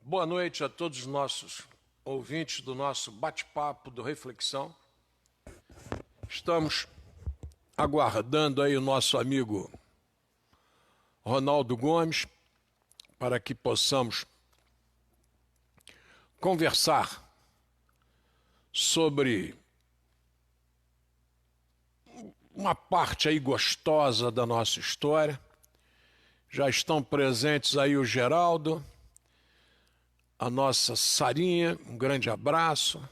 Boa noite a todos os nossos ouvintes do nosso bate-papo do Reflexão. Estamos aguardando aí o nosso amigo Ronaldo Gomes para que possamos conversar sobre uma parte aí gostosa da nossa história. Já estão presentes aí o Geraldo, a nossa Sarinha, um grande abraço.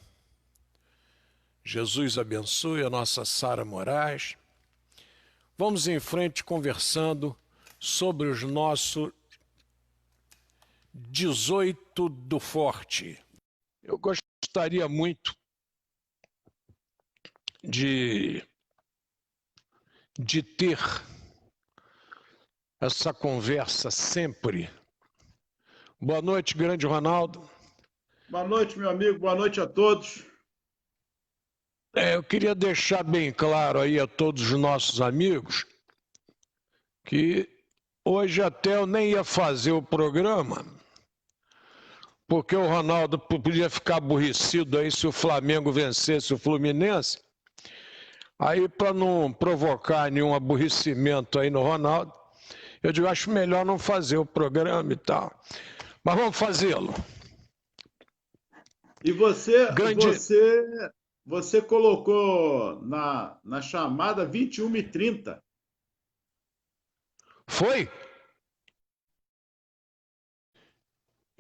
Jesus abençoe a nossa Sara Moraes. Vamos em frente conversando sobre os nossos 18 do Forte. Eu gostaria muito de ter essa conversa sempre. Boa noite, grande Ronaldo. Boa noite, meu amigo. Boa noite a todos. Eu queria deixar bem claro aí a todos os nossos amigos que hoje até eu nem ia fazer o programa, porque o Ronaldo podia ficar aborrecido aí se o Flamengo vencesse o Fluminense. Aí, para não provocar nenhum aborrecimento aí no Ronaldo, eu digo, acho melhor não fazer o programa e tal. Mas vamos fazê-lo. E você colocou na chamada 21h30. Foi?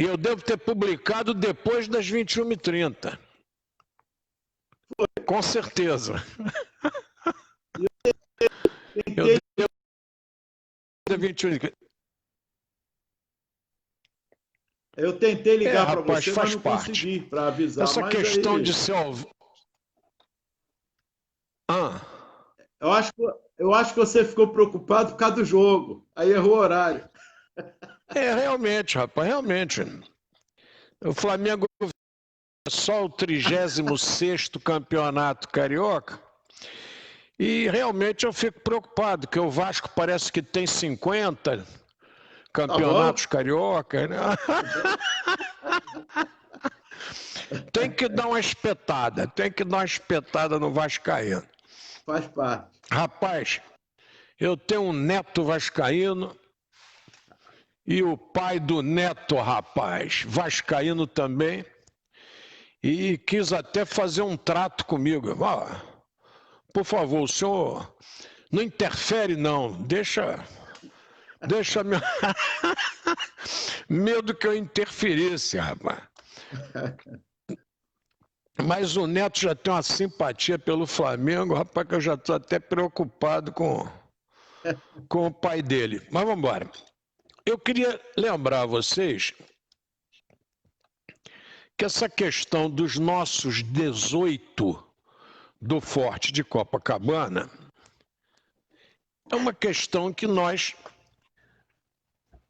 E eu devo ter publicado depois das 21h30. Foi. Com certeza. Eu devo ter 21h30. Eu tentei ligar para você, mas não parte. consegui para avisar. Essa mas questão aí... de ser... Eu acho que você ficou preocupado por causa do jogo. Aí errou o horário. Realmente, rapaz, realmente. O Flamengo é só o 36º campeonato carioca. E realmente eu fico preocupado, porque o Vasco parece que tem 50 campeonatos carioca, né? Tem que dar uma espetada, no vascaíno. Faz parte. Rapaz, eu tenho um neto vascaíno e o pai do neto, rapaz, vascaíno também, e quis até fazer um trato comigo. Por favor, o senhor não interfere não, deixa meu... medo que eu interferisse, rapaz. Mas o neto já tem uma simpatia pelo Flamengo, rapaz, que eu já estou até preocupado com o pai dele. Mas vamos embora. Eu queria lembrar a vocês que essa questão dos nossos 18 do Forte de Copacabana é uma questão que nós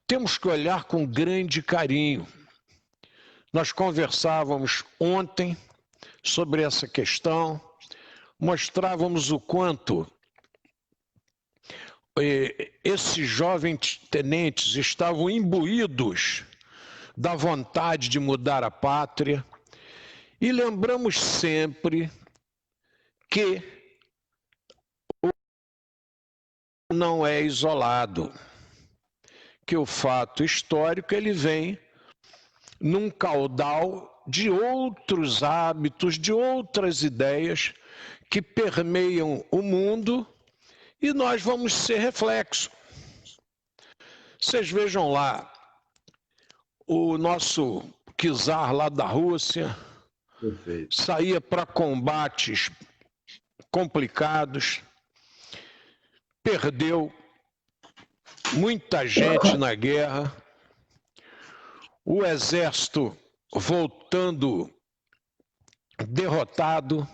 temos que olhar com grande carinho. Nós conversávamos ontem sobre essa questão, mostrávamos o quanto esses jovens tenentes estavam imbuídos da vontade de mudar a pátria, e lembramos sempre que não é isolado, que o fato histórico ele vem num caudal de outros hábitos, de outras ideias que permeiam o mundo, e nós vamos ser reflexo. Vocês vejam lá, o nosso czar lá da Rússia saía para combates complicados, perdeu muita gente na guerra, o exército voltando derrotado,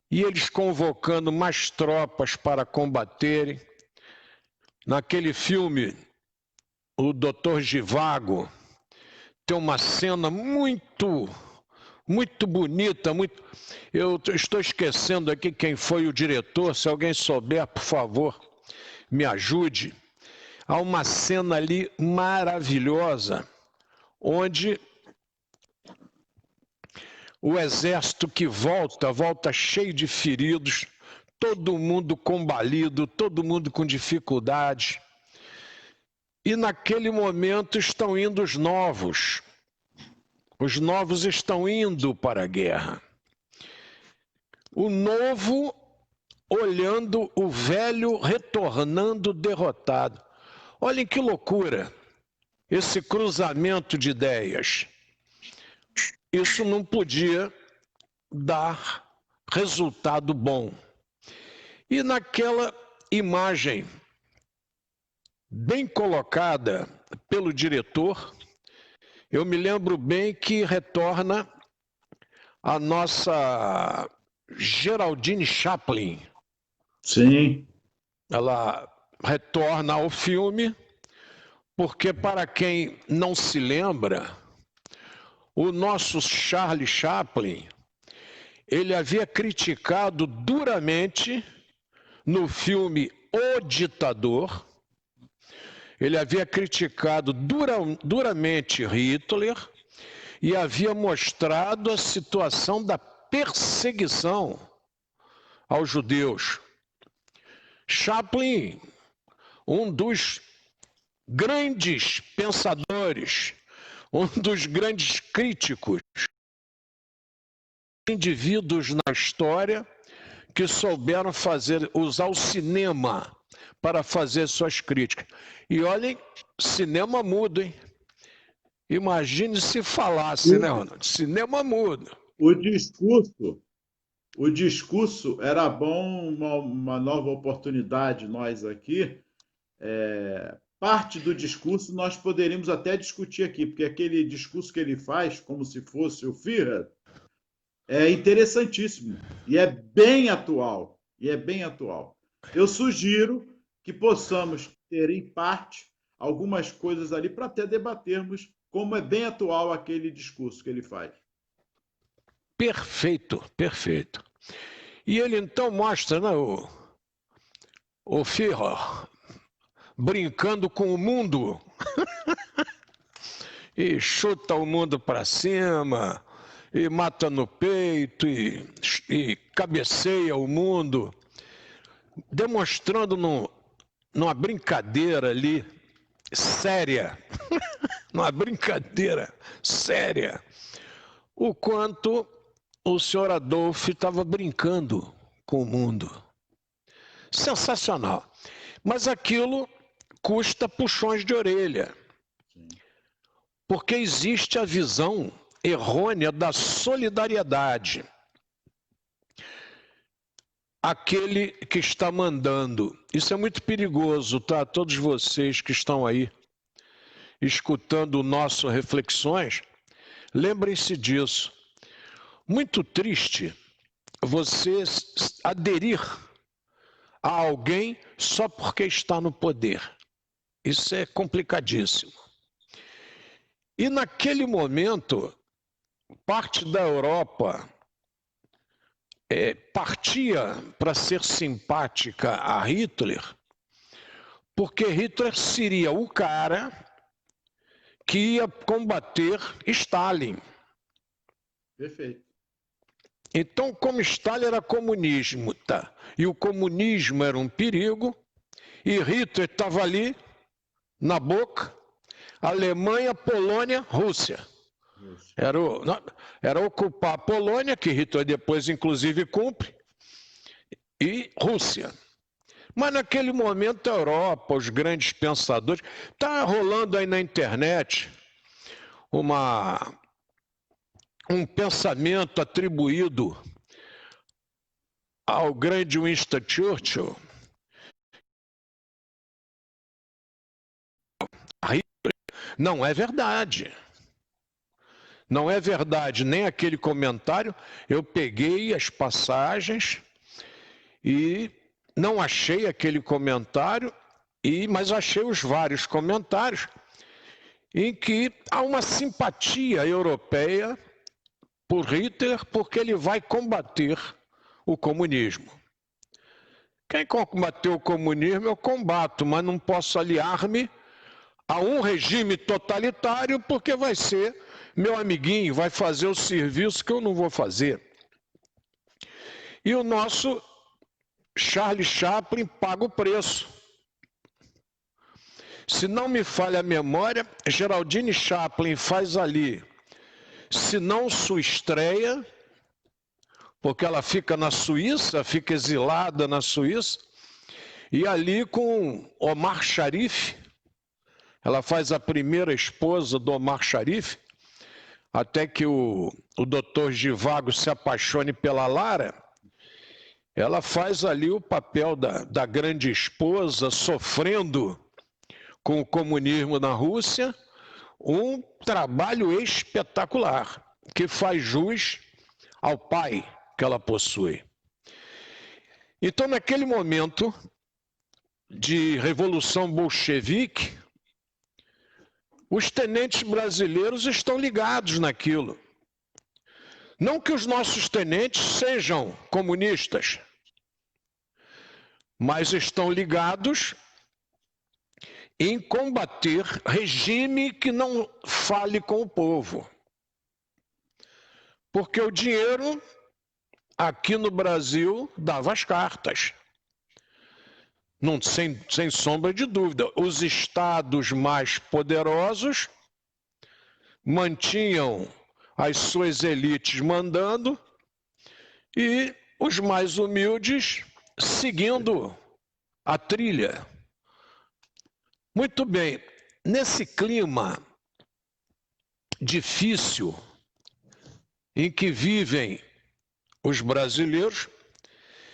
e eles convocando mais tropas para combaterem. Naquele filme, o Dr. Zhivago tem uma cena muito bonita, eu estou esquecendo aqui quem foi o diretor, se alguém souber, por favor, me ajude. Há uma cena ali maravilhosa, onde o exército que volta cheio de feridos, todo mundo combalido, todo mundo com dificuldades. E naquele momento estão indo os novos. Os novos estão indo para a guerra. O novo olhando o velho retornando derrotado. Olhem que loucura, esse cruzamento de ideias. Isso não podia dar resultado bom. E naquela imagem bem colocada pelo diretor, eu me lembro bem que retorna a nossa Geraldine Chaplin. Sim. Ela retorna ao filme, porque para quem não se lembra, o nosso Charlie Chaplin, ele havia criticado duramente no filme O Ditador, ele havia criticado duramente Hitler e havia mostrado a situação da perseguição aos judeus. Chaplin, um dos grandes pensadores, um dos grandes críticos, indivíduos na história que souberam usar o cinema para fazer suas críticas. E olhem, cinema mudo, hein? Imagine se falasse, né, Ronaldo? Cinema mudo. O discurso era bom, uma nova oportunidade, nós aqui. Parte do discurso nós poderíamos até discutir aqui, porque aquele discurso que ele faz, como se fosse o Führer, é interessantíssimo e é bem atual. Eu sugiro que possamos ter, em parte, algumas coisas ali para até debatermos como é bem atual aquele discurso que ele faz. Perfeito, perfeito. E ele então mostra, né, o Führer brincando com o mundo e chuta o mundo para cima e mata no peito e cabeceia o mundo, demonstrando numa brincadeira ali séria, numa brincadeira séria, o quanto o senhor Adolf estava brincando com o mundo. Sensacional. Mas aquilo custa puxões de orelha. Porque existe a visão errônea da solidariedade. Aquele que está mandando. Isso é muito perigoso, tá? Todos vocês que estão aí escutando nossas reflexões, lembrem-se disso. Muito triste você aderir a alguém só porque está no poder. Isso é complicadíssimo. E naquele momento, parte da Europa partia para ser simpática a Hitler, porque Hitler seria o cara que ia combater Stalin. Perfeito. Então, como Stalin era comunismo, tá? E o comunismo era um perigo, e Hitler estava ali, na boca, Alemanha, Polônia, Rússia. Era ocupar a Polônia, que Hitler depois inclusive cumpre, e Rússia. Mas naquele momento a Europa, os grandes pensadores, está rolando aí na internet um pensamento atribuído ao grande Winston Churchill. Não é verdade. Não é verdade nem aquele comentário. Eu peguei as passagens e não achei aquele comentário, mas achei os vários comentários em que há uma simpatia europeia por Hitler, porque ele vai combater o comunismo. Quem combateu o comunismo eu combato, mas não posso aliar-me a um regime totalitário, porque vai ser meu amiguinho, vai fazer o serviço que eu não vou fazer. E o nosso Charlie Chaplin paga o preço. Se não me falha a memória, Geraldine Chaplin faz ali, se não sua estreia, porque ela fica na Suíça, fica exilada na Suíça, e ali com Omar Sharif, ela faz a primeira esposa do Omar Sharif, até que o doutor Zhivago se apaixone pela Lara. Ela faz ali o papel da grande esposa, sofrendo com o comunismo na Rússia, um trabalho espetacular, que faz jus ao pai que ela possui. Então, naquele momento de revolução bolchevique, os tenentes brasileiros estão ligados naquilo. Não que os nossos tenentes sejam comunistas, mas estão ligados em combater regime que não fale com o povo. Porque o dinheiro, aqui no Brasil, dava as cartas. Não, sem sombra de dúvida. Os estados mais poderosos mantinham as suas elites mandando e os mais humildes seguindo a trilha. Muito bem, nesse clima difícil em que vivem os brasileiros,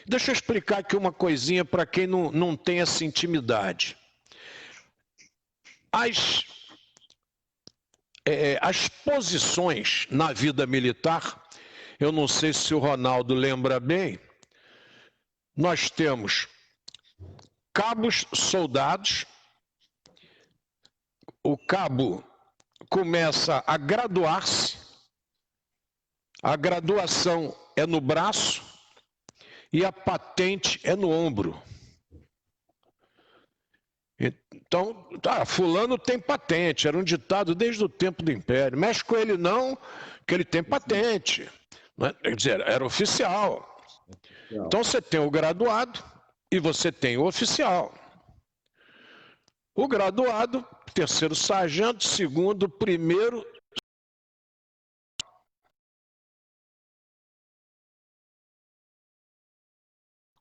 deixa eu explicar aqui uma coisinha para quem não tem essa intimidade. As posições na vida militar, eu não sei se o Ronaldo lembra bem, nós temos cabos soldados, o cabo começa a graduar-se, a graduação é no braço e a patente é no ombro. Então, fulano tem patente, era um ditado desde o tempo do Império. Mexe com ele não, que ele tem patente. Quer dizer, era oficial. Então você tem o graduado e você tem o oficial. O graduado, terceiro sargento, segundo, primeiro.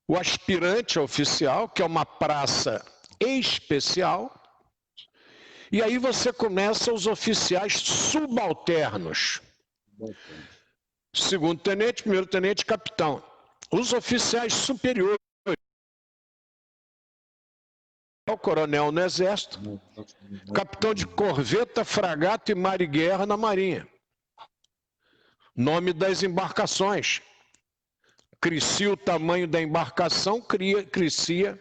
O aspirante oficial, que é uma praça especial. E aí você começa os oficiais subalternos. Segundo tenente, primeiro tenente, capitão. Os oficiais superiores. O coronel no Exército, capitão de corveta, fragata e mar e guerra na Marinha. Nome das embarcações. Crescia o tamanho da embarcação, crescia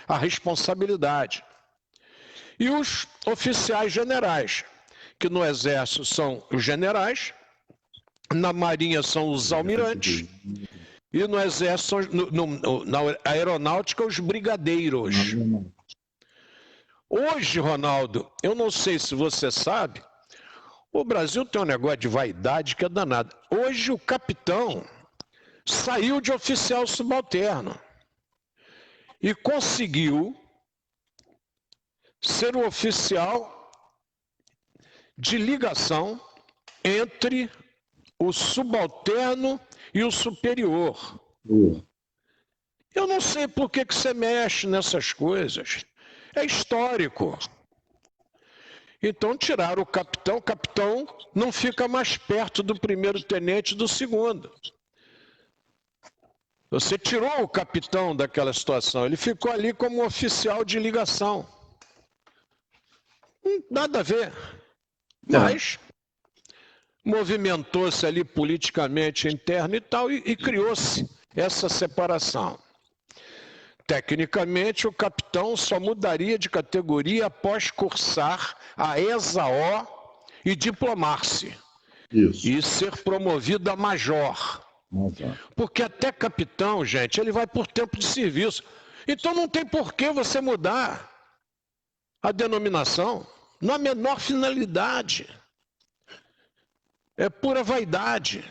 a responsabilidade. E os oficiais generais, que no Exército são os generais, na Marinha são os almirantes, e no Exército, na Aeronáutica, os brigadeiros. Hoje, Ronaldo, eu não sei se você sabe, o Brasil tem um negócio de vaidade que é danado. Hoje o capitão saiu de oficial subalterno e conseguiu ser o oficial de ligação entre o subalterno e o superior. Eu não sei por que você mexe nessas coisas. É histórico. Então tiraram o capitão não fica mais perto do primeiro tenente do segundo. Você tirou o capitão daquela situação, ele ficou ali como oficial de ligação. Nada a ver. Mas movimentou-se ali politicamente interno e tal, e criou-se essa separação. Tecnicamente, o capitão só mudaria de categoria após cursar a ESAO e diplomar-se. E ser promovido a major. Porque até capitão, gente, ele vai por tempo de serviço. Então não tem por que você mudar a denominação. Não há menor finalidade. É pura vaidade.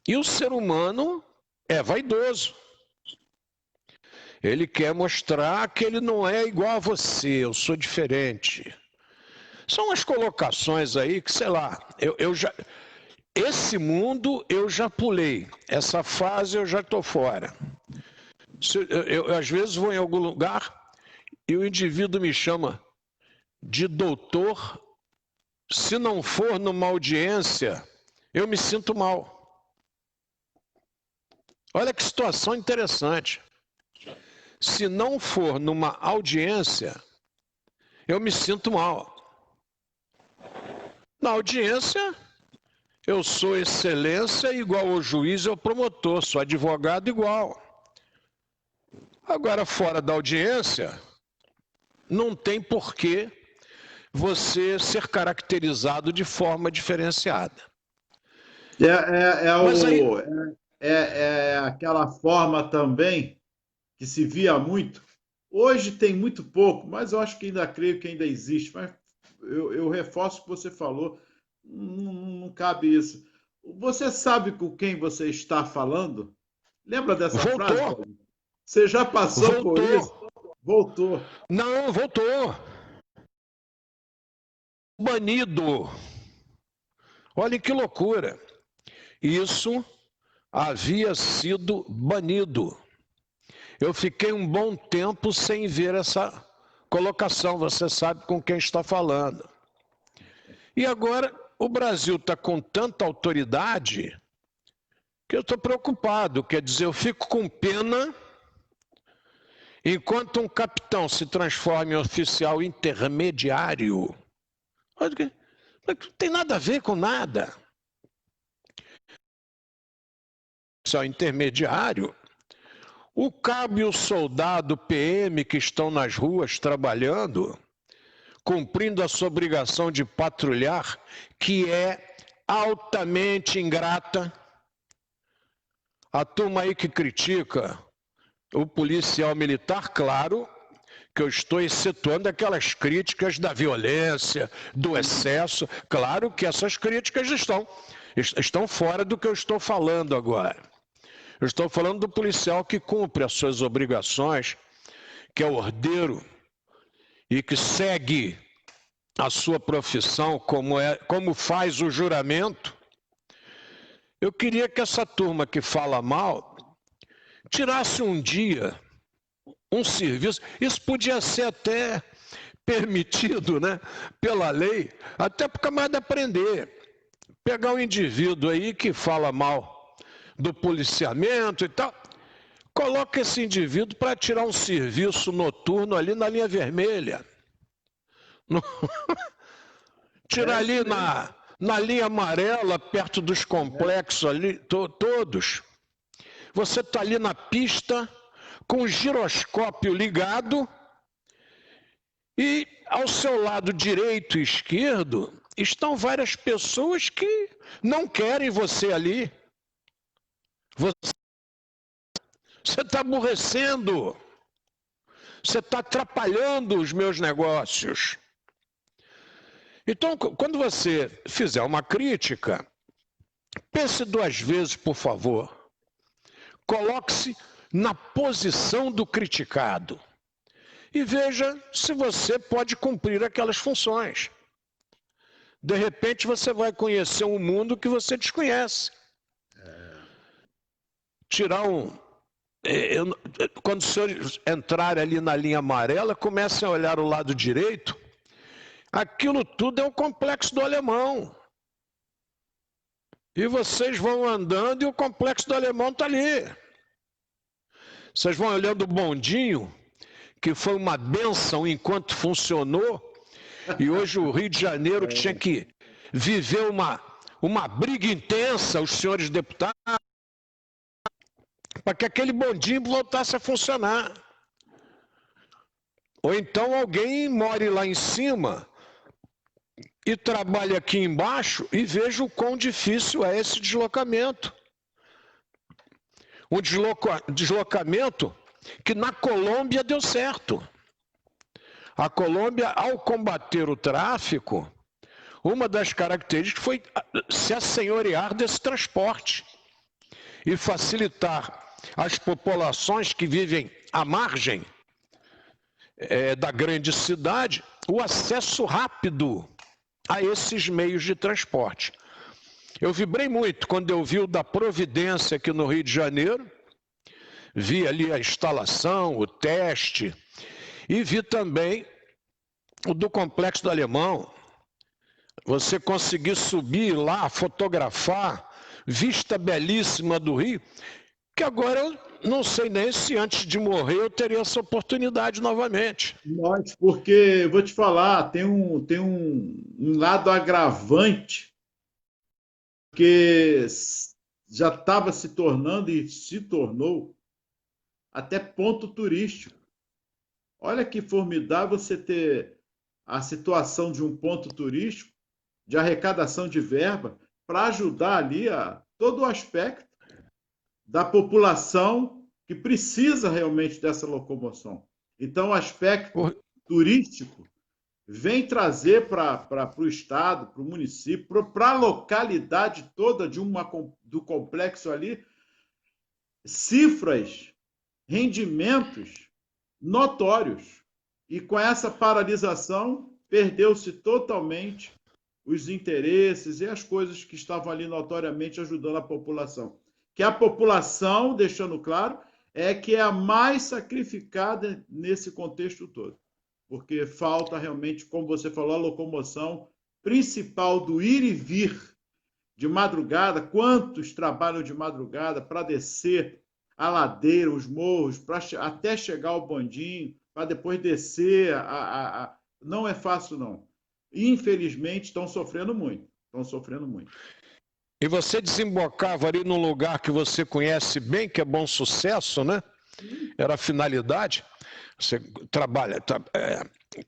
E o ser humano é vaidoso. Ele quer mostrar que ele não é igual a você, eu sou diferente. São as colocações aí que, sei lá, esse mundo eu já pulei, essa fase eu já estou fora. Eu, às vezes, vou em algum lugar e o indivíduo me chama de doutor. Se não for numa audiência, eu me sinto mal. Olha que situação interessante. Se não for numa audiência, eu me sinto mal. Na audiência, eu sou excelência igual ao juiz e ao promotor, sou advogado igual. Agora, fora da audiência, não tem porquê você ser caracterizado de forma diferenciada. É aquela forma também que se via muito. Hoje tem muito pouco, mas eu acho que ainda creio que ainda existe. Mas eu reforço o que você falou, não cabe isso. Você sabe com quem você está falando? Lembra dessa frase, Paulo? Você já passou por isso? Voltou. Não, voltou. Banido. Olha que loucura. Isso havia sido banido. Eu fiquei um bom tempo sem ver essa colocação, você sabe com quem está falando. E agora o Brasil está com tanta autoridade que eu estou preocupado, quer dizer, eu fico com pena enquanto um capitão se transforma em oficial intermediário. Não tem nada a ver com nada. Oficial intermediário, o cabo e o soldado PM que estão nas ruas trabalhando, cumprindo a sua obrigação de patrulhar, que é altamente ingrata. A turma aí que critica o policial militar, claro que eu estou excetuando aquelas críticas da violência, do excesso. Claro que essas críticas estão fora do que eu estou falando agora. Eu estou falando do policial que cumpre as suas obrigações, que é ordeiro e que segue a sua profissão como faz o juramento. Eu queria que essa turma que fala mal tirasse um dia um serviço. Isso podia ser até permitido, né, pela lei, até para o camarada aprender. Pegar um indivíduo aí que fala mal do policiamento e tal, coloca esse indivíduo para tirar um serviço noturno ali na linha vermelha. Tirar ali na linha amarela, perto dos complexos ali, todos. Você está ali na pista, com o giroscópio ligado, e ao seu lado direito e esquerdo estão várias pessoas que não querem você ali. Você está aborrecendo, você está atrapalhando os meus negócios. Então, quando você fizer uma crítica, pense duas vezes, por favor. Coloque-se na posição do criticado e veja se você pode cumprir aquelas funções. De repente, você vai conhecer um mundo que você desconhece. Tirar quando os senhores entrarem ali na linha amarela, comecem a olhar o lado direito, aquilo tudo é um complexo do Alemão. E vocês vão andando e o complexo do Alemão está ali. Vocês vão olhando o bondinho, que foi uma bênção enquanto funcionou, e hoje o Rio de Janeiro que tinha que viver uma briga intensa, os senhores deputados, para que aquele bondinho voltasse a funcionar. Ou então alguém more lá em cima e trabalhe aqui embaixo e veja o quão difícil é esse deslocamento. Um deslocamento que na Colômbia deu certo. A Colômbia, ao combater o tráfico, uma das características foi se assenhorear desse transporte e facilitar às populações que vivem à margem da grande cidade o acesso rápido a esses meios de transporte. Eu vibrei muito quando eu vi o da Providência aqui no Rio de Janeiro, vi ali a instalação, o teste, e vi também o do Complexo do Alemão. Você conseguir subir lá, fotografar, vista belíssima do Rio, que agora eu não sei nem se antes de morrer eu teria essa oportunidade novamente. Nós, porque, vou te falar, tem um lado agravante que já estava se tornando e se tornou até ponto turístico. Olha que formidável você ter a situação de um ponto turístico, de arrecadação de verba, para ajudar ali a todo o aspecto da população que precisa realmente dessa locomoção. Então, o aspecto turístico vem trazer para o Estado, para o município, para a localidade toda do complexo ali, cifras, rendimentos notórios. E com essa paralisação, perdeu-se totalmente os interesses e as coisas que estavam ali notoriamente ajudando a população. Que a população, deixando claro, é que é a mais sacrificada nesse contexto todo. Porque falta realmente, como você falou, a locomoção principal do ir e vir de madrugada. Quantos trabalham de madrugada para descer a ladeira, os morros, até chegar ao bondinho, para depois descer. Não é fácil, não. Infelizmente, estão sofrendo muito. Estão sofrendo muito. E você desembocava ali num lugar que você conhece bem, que é Bom Sucesso, né? Era a finalidade. Você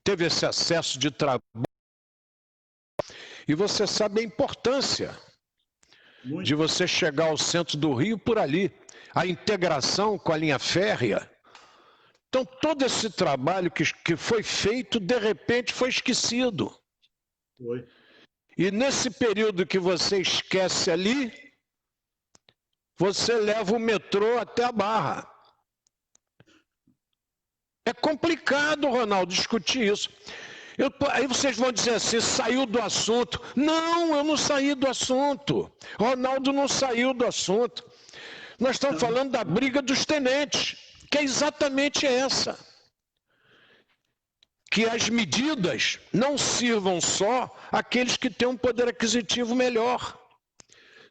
teve esse acesso de trabalho. E você sabe a importância de você chegar ao centro do Rio por ali. A integração com a linha férrea. Então, todo esse trabalho que foi feito, de repente, foi esquecido. Foi. E nesse período que você esquece ali, você leva o metrô até a Barra. É complicado, Ronaldo, discutir isso. Aí vocês vão dizer assim, saiu do assunto. Não, eu não saí do assunto. Ronaldo não saiu do assunto. Nós estamos falando da briga dos tenentes, que é exatamente essa. Que as medidas não sirvam só àqueles que têm um poder aquisitivo melhor.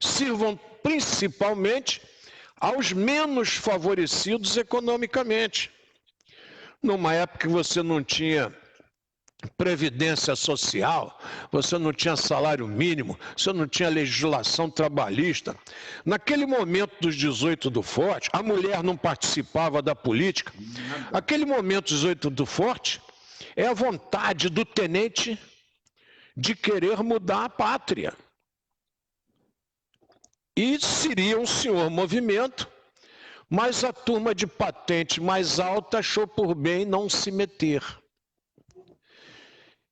Sirvam principalmente aos menos favorecidos economicamente. Numa época que você não tinha previdência social, você não tinha salário mínimo, você não tinha legislação trabalhista. Naquele momento dos 18 do Forte, a mulher não participava da política. Aquele momento dos 18 do Forte é a vontade do tenente de querer mudar a pátria. E seria um senhor movimento, mas a turma de patente mais alta achou por bem não se meter.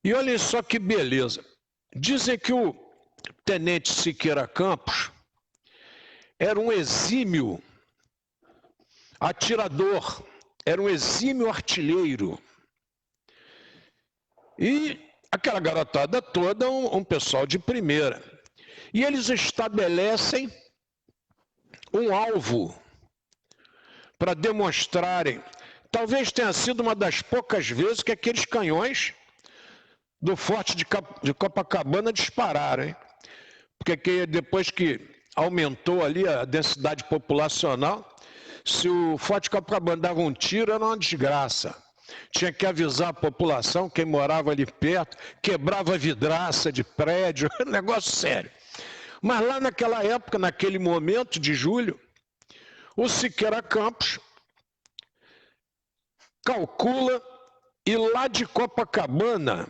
E olhem só que beleza. Dizem que o tenente Siqueira Campos era um exímio atirador, era um exímio artilheiro. E aquela garotada toda, um pessoal de primeira. E eles estabelecem um alvo para demonstrarem. Talvez tenha sido uma das poucas vezes que aqueles canhões do Forte de Copacabana dispararam, hein? Porque depois que aumentou ali a densidade populacional, se o Forte de Copacabana dava um tiro, era uma desgraça. Tinha que avisar a população, quem morava ali perto, quebrava a vidraça de prédio, negócio sério. Mas lá naquela época, naquele momento de julho, o Siqueira Campos calcula e lá de Copacabana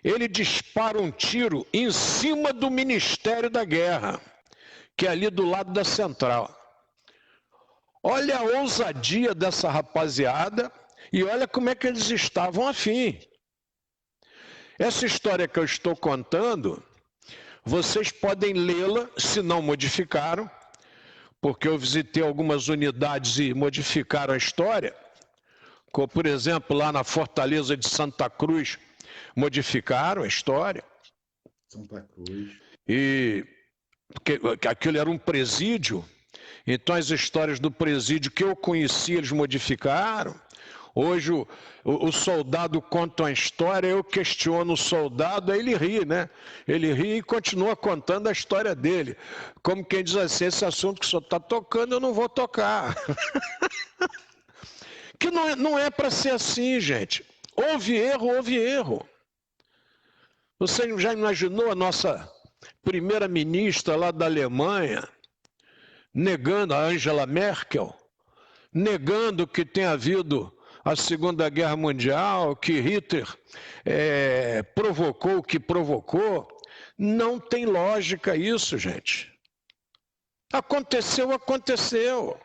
ele dispara um tiro em cima do Ministério da Guerra, que é ali do lado da Central. Olha a ousadia dessa rapaziada e olha como é que eles estavam afim. Essa história que eu estou contando, vocês podem lê-la, se não modificaram, porque eu visitei algumas unidades e modificaram a história, como, por exemplo, lá na Fortaleza de Santa Cruz, modificaram a história. Santa Cruz. E porque aquilo era um presídio, então as histórias do presídio que eu conhecia, eles modificaram. Hoje o soldado conta uma história, eu questiono o soldado, aí ele ri, né? Ele ri e continua contando a história dele. Como quem diz assim, esse assunto que o senhor está tocando, eu não vou tocar. Que não é para ser assim, gente. Houve erro, houve erro. Você já imaginou a nossa primeira-ministra lá da Alemanha negando, a Angela Merkel, negando que tenha havido a Segunda Guerra Mundial, que Hitler provocou o que provocou? Não tem lógica isso, gente. Aconteceu, aconteceu.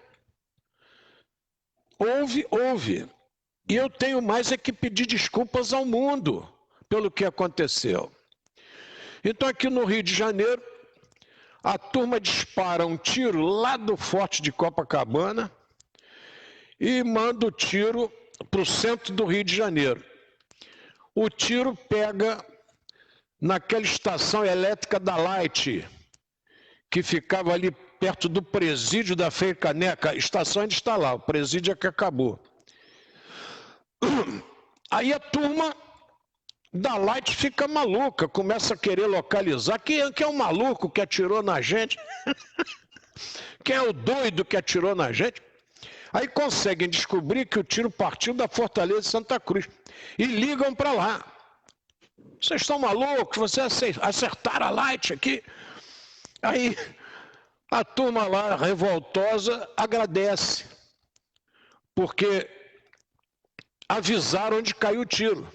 Houve. E eu tenho mais é que pedir desculpas ao mundo pelo que aconteceu. Então, aqui no Rio de Janeiro, a turma dispara um tiro lá do Forte de Copacabana e manda o tiro para o centro do Rio de Janeiro. O tiro pega naquela estação elétrica da Light, que ficava ali perto do presídio da Frei Caneca. A estação ainda está lá, o presídio é que acabou. Aí a turma da Light fica maluca, começa a querer localizar. Quem é o maluco que atirou na gente? Quem é o doido que atirou na gente? Aí conseguem descobrir que o tiro partiu da Fortaleza de Santa Cruz. E ligam para lá. Vocês estão malucos? Vocês acertaram a Light aqui? Aí a turma lá, revoltosa, agradece. Porque avisaram onde caiu o tiro.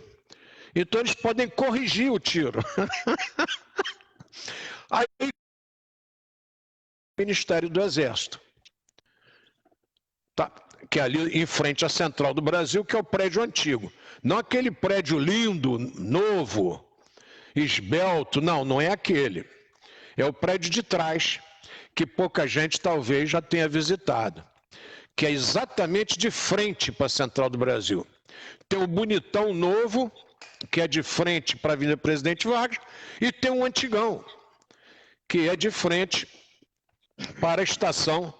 Então eles podem corrigir o tiro. Aí o Ministério do Exército, tá, que é ali em frente à Central do Brasil, que é o prédio antigo. Não aquele prédio lindo, novo, esbelto, não é aquele. É o prédio de trás, que pouca gente talvez já tenha visitado, que é exatamente de frente para a Central do Brasil. Tem o bonitão novo, que é de frente para a Avenida Presidente Vargas, e tem um antigão, que é de frente para a estação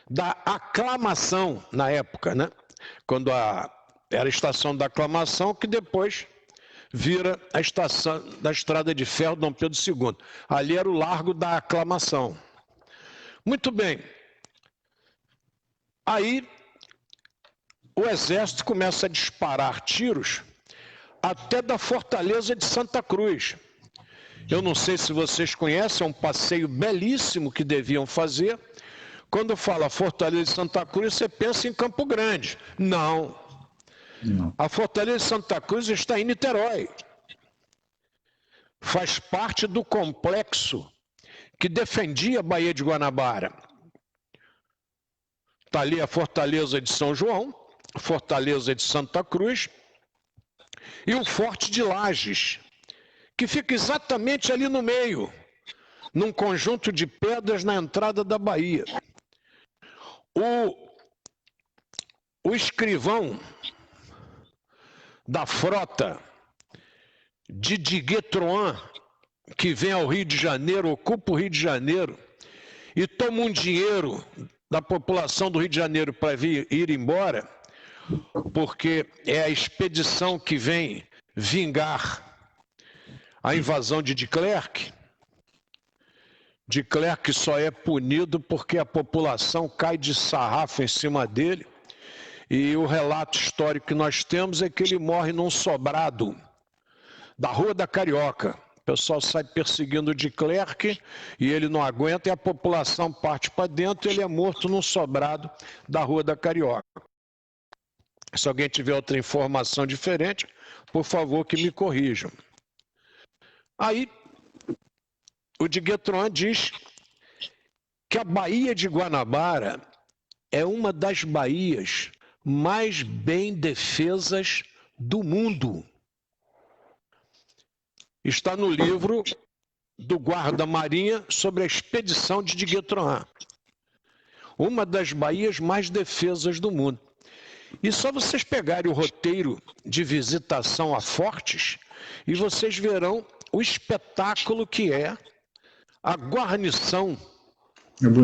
da Aclamação, na época, né? Quando era a estação da Aclamação, que depois vira a estação da Estrada de Ferro Dom Pedro II. Ali era o Largo da Aclamação. Muito bem. Aí o Exército começa a disparar tiros até da Fortaleza de Santa Cruz. Eu não sei se vocês conhecem, é um passeio belíssimo que deviam fazer. Quando fala Fortaleza de Santa Cruz, você pensa em Campo Grande. Não. A Fortaleza de Santa Cruz está em Niterói. Faz parte do complexo que defendia a Baía de Guanabara. Está ali a Fortaleza de São João, Fortaleza de Santa Cruz e o Forte de Lages, que fica exatamente ali no meio, num conjunto de pedras na entrada da Bahia. O escrivão da frota de Diguetroan, que vem ao Rio de Janeiro, ocupa o Rio de Janeiro, e toma um dinheiro da população do Rio de Janeiro para ir embora, porque é a expedição que vem vingar a invasão de de Klerk. De Klerk só é punido porque a população cai de sarrafo em cima dele, e o relato histórico que nós temos é que ele morre num sobrado da Rua da Carioca. O pessoal sai perseguindo de Klerk e ele não aguenta e a população parte para dentro e ele é morto num sobrado da Rua da Carioca. Se alguém tiver outra informação diferente, por favor que me corrijam. Aí, o Diguetroan diz que a Baía de Guanabara é uma das baías mais bem defesas do mundo. está no livro do guarda-marinha sobre a expedição de Diguetroin, uma das baías mais defesas do mundo. E só vocês pegarem o roteiro de visitação a fortes e vocês verão o espetáculo que é a guarnição,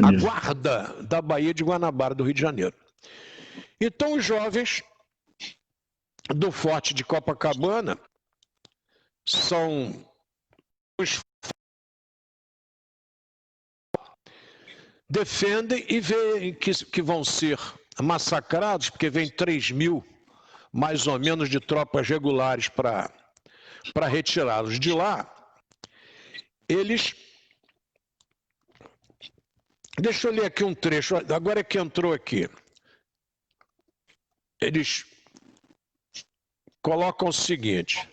a guarda da Baía de Guanabara, do Rio de Janeiro. Então os jovens do Forte de Copacabana são os defendem e veem que vão ser massacrados, porque vem 3.000, mais ou menos, de tropas regulares para retirá-los de lá. Eles... Deixa eu ler aqui um trecho, agora é que entrou aqui. Eles colocam o seguinte: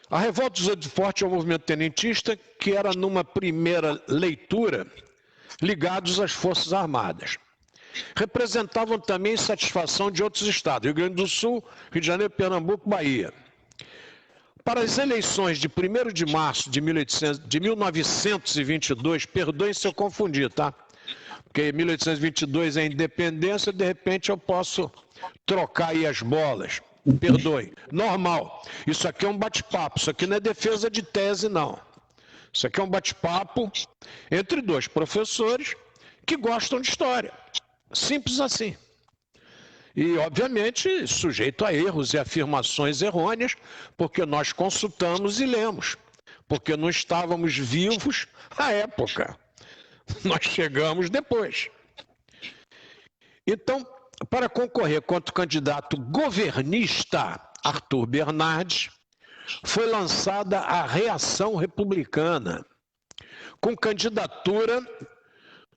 a revolta dos do Forte é um movimento tenentista que era, numa primeira leitura, ligados às Forças Armadas. Representavam também satisfação de outros estados, Rio Grande do Sul, Rio de Janeiro, Pernambuco, Bahia. Para as eleições de 1º de março de 1922, perdoem se eu confundir, tá? Porque 1822 é a independência, de repente eu posso trocar aí as bolas. Perdoe. Normal. Isso aqui é um bate-papo, isso aqui não é defesa de tese, não. Isso aqui é um bate-papo entre dois professores que gostam de história. Simples assim. E, obviamente, sujeito a erros e afirmações errôneas, porque nós consultamos e lemos, porque não estávamos vivos à época. Nós chegamos depois. Então, para concorrer contra o candidato governista Arthur Bernardes, foi lançada a Reação Republicana, com candidatura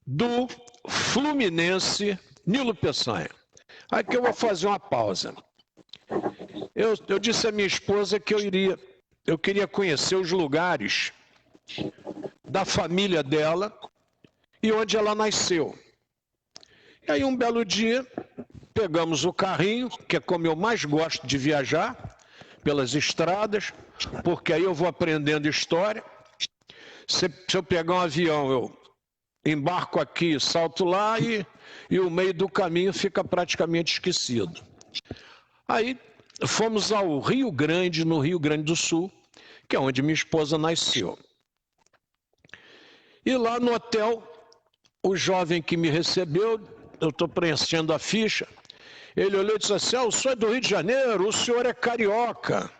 do fluminense Nilo Peçanha. Aqui eu vou fazer uma pausa. Eu disse à minha esposa que eu queria conhecer os lugares da família dela e onde ela nasceu. E aí um belo dia, pegamos o carrinho, que é como eu mais gosto de viajar, pelas estradas, porque aí eu vou aprendendo história. Se eu pegar um avião, eu embarco aqui, salto lá e o meio do caminho fica praticamente esquecido. Aí fomos ao Rio Grande, no Rio Grande do Sul, que é onde minha esposa nasceu. E lá no hotel, o jovem que me recebeu, eu estou preenchendo a ficha, ele olhou e disse assim: "Ah, o senhor é do Rio de Janeiro, o senhor é carioca."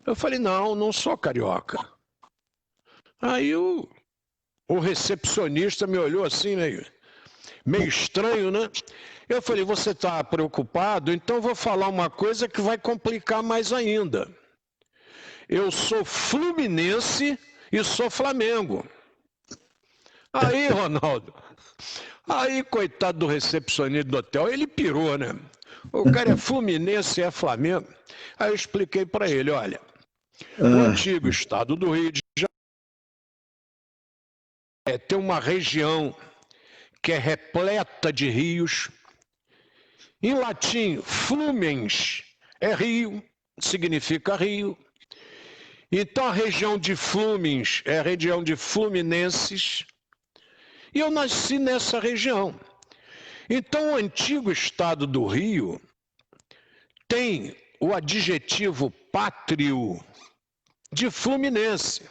Eu falei: "Não, não sou carioca." Aí o recepcionista me olhou assim, meio estranho, né? Eu falei: "Você está preocupado? Então vou falar uma coisa que vai complicar mais ainda. Eu sou fluminense e sou Flamengo." Aí, Ronaldo, aí, coitado do recepcionista do hotel, ele pirou, né? O cara é fluminense e é Flamengo. Aí eu expliquei para ele: olha, o antigo estado do Rio de Janeiro tem uma região que é repleta de rios. Em latim, flumens é rio, significa rio. Então a região de Flumens é a região de fluminenses. E eu nasci nessa região. Então o antigo estado do Rio tem o adjetivo pátrio de fluminense.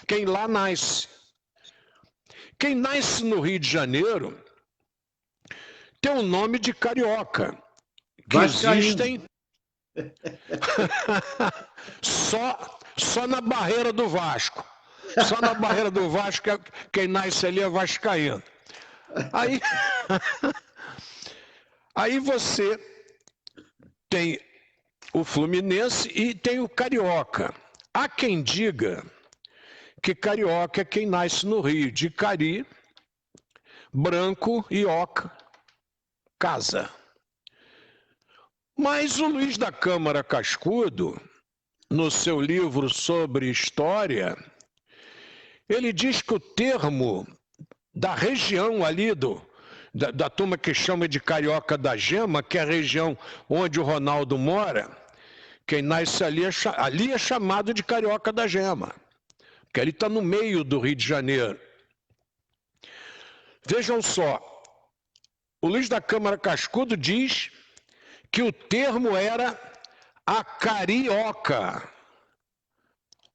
Quem lá nasce. Quem nasce no Rio de Janeiro tem o nome de carioca. Que existem só na barreira do Vasco. Só na barreira do Vasco, quem nasce ali é vascaíno. Aí você tem o fluminense e tem o carioca. Há quem diga que carioca é quem nasce no Rio, de cari, branco e oca, casa. Mas o Luiz da Câmara Cascudo, no seu livro sobre história, ele diz que o termo da região ali, da turma que chama de Carioca da Gema, que é a região onde o Ronaldo mora, Quem nasce ali é chamado de Carioca da Gema, porque ali está no meio do Rio de Janeiro. Vejam só, o Luiz da Câmara Cascudo diz que o termo era a carioca,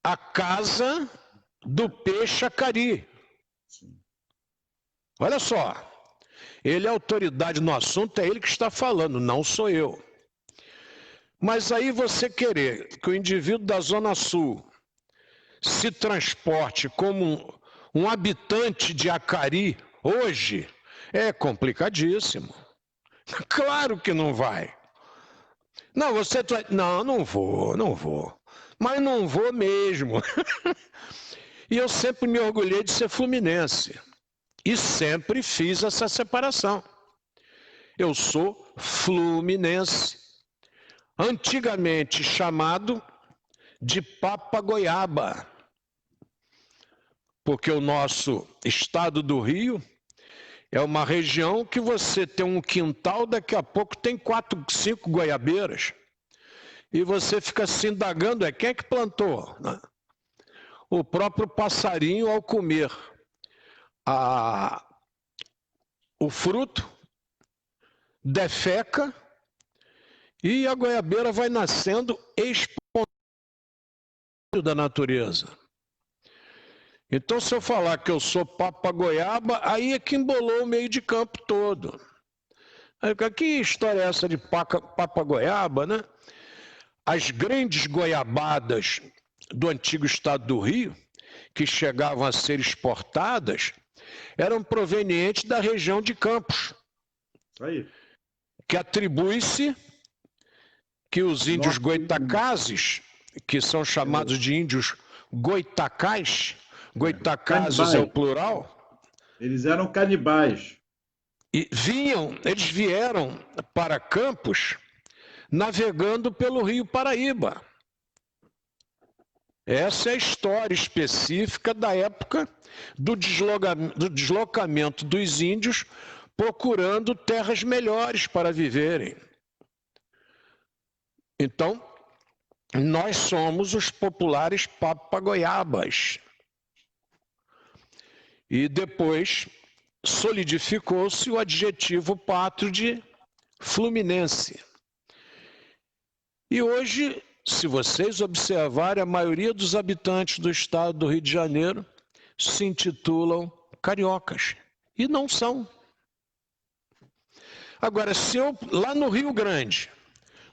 a casa do peixe acari. Olha só, ele é autoridade no assunto, é ele que está falando, não sou eu. Mas aí você querer que o indivíduo da Zona Sul se transporte como um habitante de Acari hoje é complicadíssimo. Claro que não vai. Não, você... Não, não vou. Mas não vou mesmo. E eu sempre me orgulhei de ser fluminense. E sempre fiz essa separação. Eu sou fluminense. Antigamente chamado de Papagoiaba. Porque o nosso estado do Rio é uma região que você tem um quintal, daqui a pouco tem 4, 5 goiabeiras. E você fica se indagando, quem é que plantou? O próprio passarinho, ao comer o fruto, defeca e a goiabeira vai nascendo espontânea da natureza. Então, se eu falar que eu sou papagoiaba, aí é que embolou o meio de campo todo. Aí, que história é essa de papagoiaba, né? As grandes goiabadas do antigo estado do Rio, que chegavam a ser exportadas, eram provenientes da região de Campos. Aí. Que atribui-se que os índios goitacazes, que são chamados de índios goitacás, goitacazes é o plural. Eles eram canibais. E eles vieram para Campos navegando pelo Rio Paraíba. Essa é a história específica da época do deslocamento dos índios procurando terras melhores para viverem. Então, nós somos os populares papagoiabas. E depois solidificou-se o adjetivo pátrio de fluminense. E hoje, se vocês observarem, a maioria dos habitantes do estado do Rio de Janeiro se intitulam cariocas. E não são. Agora, se eu, lá no Rio Grande,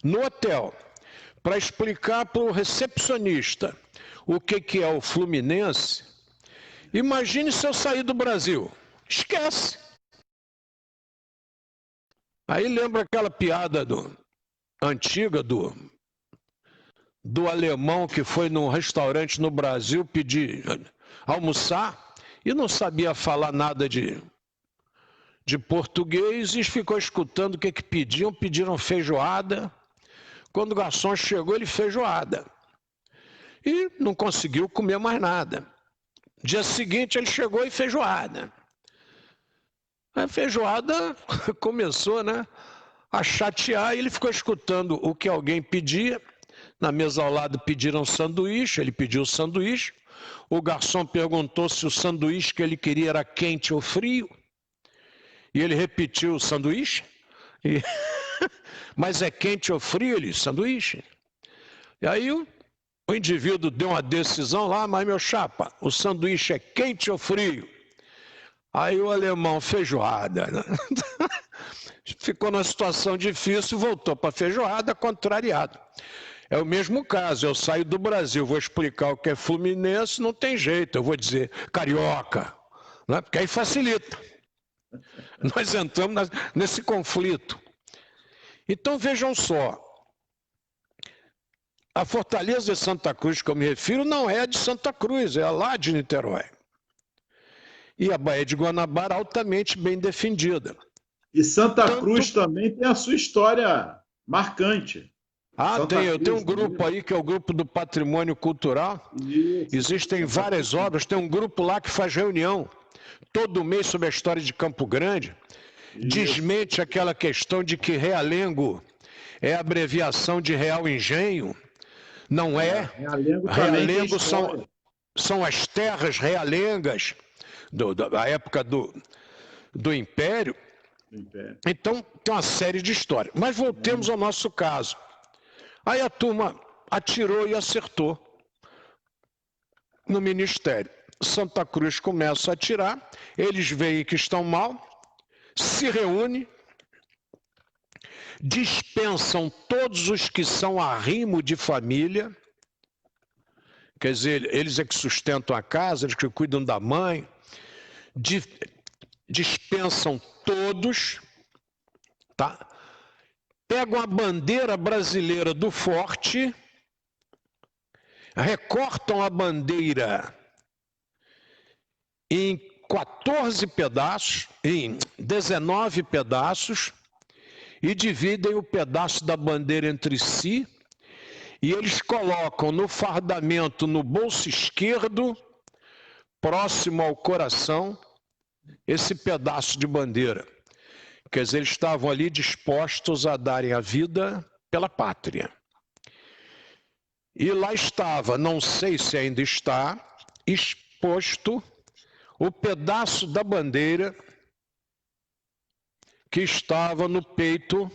no hotel, para explicar para o recepcionista o que é o fluminense, imagine se eu sair do Brasil. Esquece. Aí lembra aquela piada antiga do alemão que foi num restaurante no Brasil pedir almoçar e não sabia falar nada de português e ficou escutando o que pediam. Pediram feijoada. Quando o garçom chegou, ele feijoada. E não conseguiu comer mais nada. Dia seguinte ele chegou e feijoada. A feijoada começou, né, a chatear e ele ficou escutando o que alguém pedia. Na mesa ao lado pediram sanduíche, ele pediu sanduíche. O garçom perguntou se o sanduíche que ele queria era quente ou frio. E ele repetiu o sanduíche. Mas é quente ou frio? Ele disse, sanduíche. E aí o indivíduo deu uma decisão lá, mas meu chapa, o sanduíche é quente ou frio? Aí o alemão, feijoada. Ficou numa situação difícil, voltou para a feijoada, contrariado. É o mesmo caso, eu saio do Brasil, vou explicar o que é fluminense, não tem jeito, eu vou dizer carioca, né? Porque aí facilita. Nós entramos nesse conflito. Então vejam só, a Fortaleza de Santa Cruz que eu me refiro não é de Santa Cruz, é lá de Niterói. E a Baía de Guanabara altamente bem defendida. E Santa Cruz também tem a sua história marcante. Tem. Eu tenho um grupo aí que é o grupo do Patrimônio Cultural. Isso. Existem várias obras. Tem um grupo lá que faz reunião todo mês sobre a história de Campo Grande. Isso. Desmente aquela questão de que realengo é abreviação de Real Engenho. Não é? Realengo também tem Realengo história. são as terras realengas da época do Império. Então, tem uma série de histórias. Mas voltemos ao nosso caso. Aí a turma atirou e acertou no ministério. Santa Cruz começa a atirar, eles veem que estão mal, se reúnem, dispensam todos os que são arrimo de família, quer dizer, eles é que sustentam a casa, eles que cuidam da mãe, dispensam todos, tá? Pegam a bandeira brasileira do forte, recortam a bandeira em 14 pedaços, em 19 pedaços, e dividem o pedaço da bandeira entre si, e eles colocam no fardamento, no bolso esquerdo, próximo ao coração, esse pedaço de bandeira. Quer dizer, eles estavam ali dispostos a darem a vida pela pátria. E lá estava, não sei se ainda está, exposto o pedaço da bandeira que estava no peito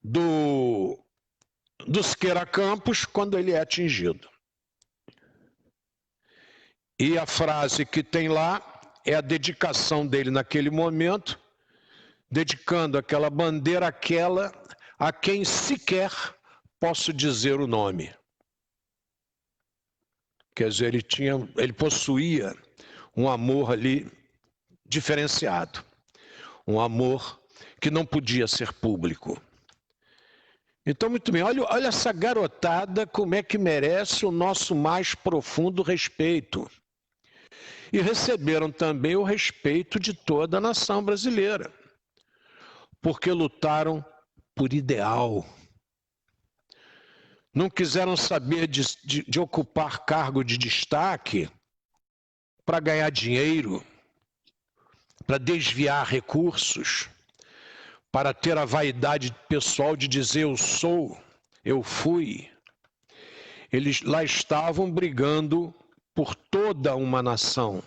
do Siqueira Campos quando ele é atingido. E a frase que tem lá é a dedicação dele naquele momento, dedicando aquela bandeira àquela a quem sequer posso dizer o nome. Quer dizer, ele possuía um amor ali diferenciado, um amor que não podia ser público. Então, muito bem, olha essa garotada como é que merece o nosso mais profundo respeito. E receberam também o respeito de toda a nação brasileira, porque lutaram por ideal. Não quiseram saber de ocupar cargo de destaque para ganhar dinheiro, para desviar recursos, para ter a vaidade pessoal de dizer eu sou, eu fui. Eles lá estavam brigando por toda uma nação.